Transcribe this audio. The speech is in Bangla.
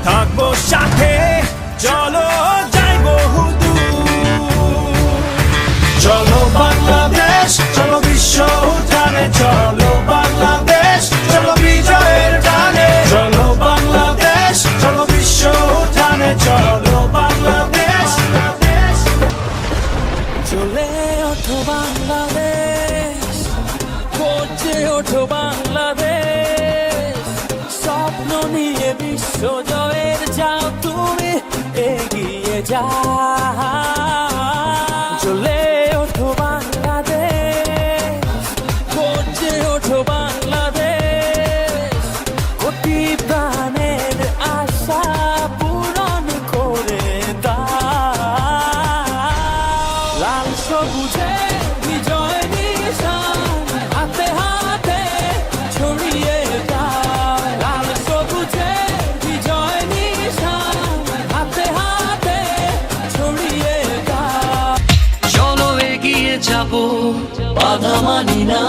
থাকবো সাথে, চলো যাই বহুদূর। চলো বাংলাদেশ, চলো বিশ্ব উঠানে, চলো বাংলাদেশ, চলো বিজয়ের টানে। চলো বাংলাদেশ, চলো বিশ্ব উঠানে, চলো বাংলাদেশ। চলে ওঠো বাংলাদেশ, গর্জে ওঠো বাংলাদেশ, স্বপ্ন নিয়ে বিশ্ব জয়ের যাও তুমি এগিয়ে যাও। চলে ওঠো বাংলাদেশ, গর্জে ওঠো বাংলাদেশ, কোটি প্রাণের আশা পূরণ করে দাও। লাল সবুজে বিজয় নিশান হাতে হাতে ছড়িয়ে দাও। লাল সবুজে বিজয় নিশান হাতে হাতে ছড়িয়ে দাও। চলো এগিয়ে যাবো, বাধা মানি না।